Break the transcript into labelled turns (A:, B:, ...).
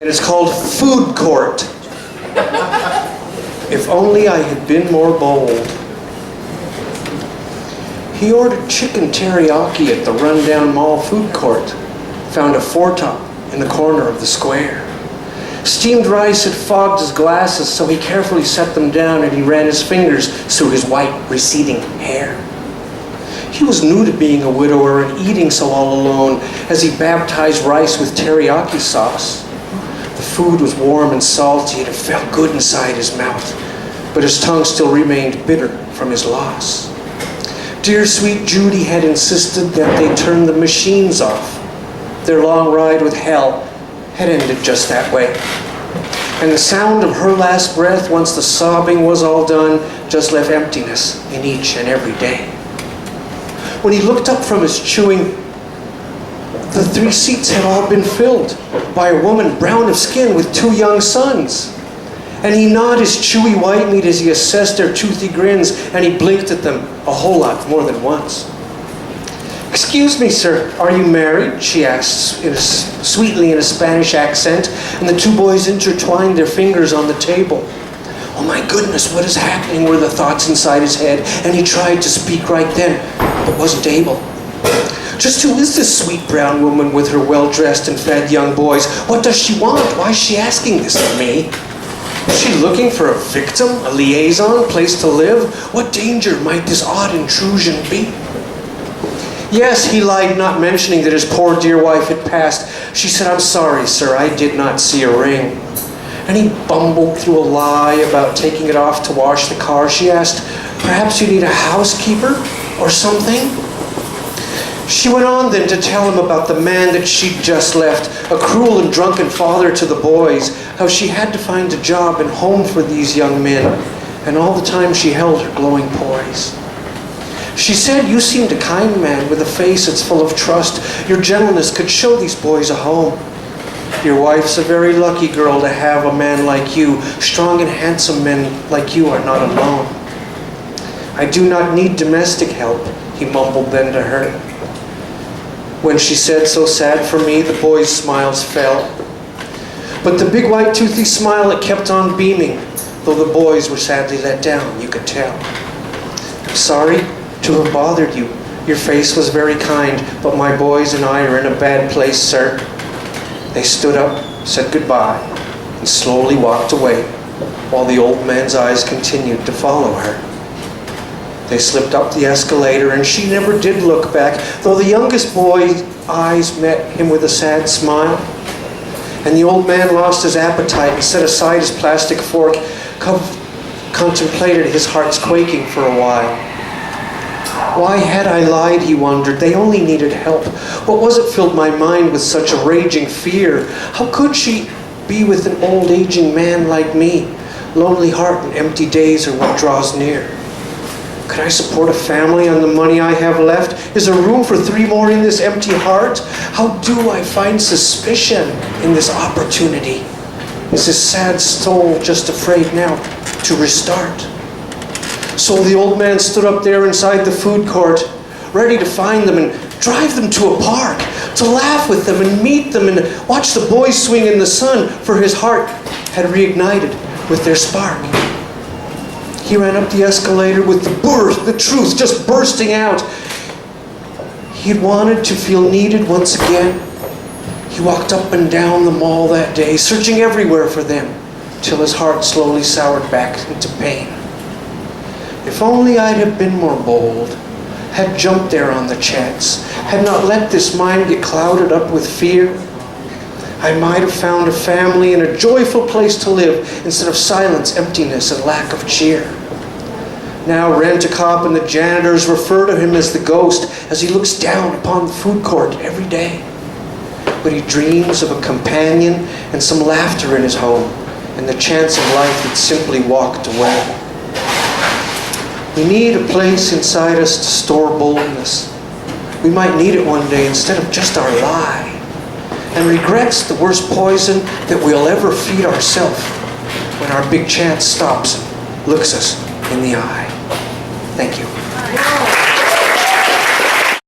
A: And it's called Food Court. If only I had been more bold. He ordered chicken teriyaki at the rundown mall food court. Found a foretop in the corner of the square. Steamed rice had fogged his glasses, so he carefully set them down and he ran his fingers through his white, receding hair. He was new to being a widower and eating so all alone as he baptized rice with teriyaki sauce. The food was warm and salty and it felt good inside his mouth, but his tongue still remained bitter from his loss. Dear sweet Judy had insisted that they turn the machines off. Their long ride with hell had ended just that way. And the sound of her last breath, once the sobbing was all done, just left emptiness in each and every day. When he looked up from his chewing, the 3 seats had all been filled by a woman brown of skin with 2 young sons. And he gnawed his chewy white meat as he assessed their toothy grins, and he blinked at them a whole lot more than once. "Excuse me, sir, are you married?" she asked sweetly in a Spanish accent, and the 2 boys intertwined their fingers on the table. Oh my goodness, what is happening, were the thoughts inside his head, and he tried to speak right then, but wasn't able. Just who is this sweet brown woman with her well-dressed and fed young boys? What does she want? Why is she asking this of me? Is she looking for a victim, a liaison, place to live? What danger might this odd intrusion be? Yes, he lied, not mentioning that his poor dear wife had passed. She said, "I'm sorry, sir, I did not see a ring." And he bumbled through a lie about taking it off to wash the car. She asked, "Perhaps you need a housekeeper or something?" She went on then to tell him about the man that she'd just left, a cruel and drunken father to the boys, how she had to find a job and home for these young men, and all the time she held her glowing poise. She said, "You seemed a kind man with a face that's full of trust. Your gentleness could show these boys a home. Your wife's a very lucky girl to have a man like you. Strong and handsome men like you are not alone." "I do not need domestic help," he mumbled then to her. When she said, "So sad for me," the boys' smiles fell. But the big white toothy smile, it kept on beaming, though the boys were sadly let down, you could tell. "I'm sorry to have bothered you. Your face was very kind, but my boys and I are in a bad place, sir." They stood up, said goodbye, and slowly walked away, while the old man's eyes continued to follow her. They slipped up the escalator, and she never did look back, though the youngest boy's eyes met him with a sad smile. And the old man lost his appetite and set aside his plastic fork, contemplated his heart's quaking for a while. Why had I lied, he wondered. They only needed help. What was it filled my mind with such a raging fear? How could she be with an old aging man like me? Lonely heart and empty days are what draws near. Could I support a family on the money I have left? Is there room for 3 more in this empty heart? How do I find suspicion in this opportunity? Is this sad soul just afraid now to restart? So the old man stood up there inside the food court, ready to find them and drive them to a park, to laugh with them and meet them and watch the boys swing in the sun, for his heart had reignited with their spark. He ran up the escalator with the truth just bursting out. He had wanted to feel needed once again. He walked up and down the mall that day, searching everywhere for them, till his heart slowly soured back into pain. If only I'd have been more bold, had jumped there on the chance, had not let this mind get clouded up with fear, I might have found a family and a joyful place to live instead of silence, emptiness, and lack of cheer. Now Rent-A-Cop and the janitors refer to him as the ghost as he looks down upon the food court every day. But he dreams of a companion and some laughter in his home and the chance of life that simply walked away. We need a place inside us to store boldness. We might need it one day instead of just our lie. And regret's the worst poison that we'll ever feed ourselves when our big chance stops and looks us in the eye. Thank you.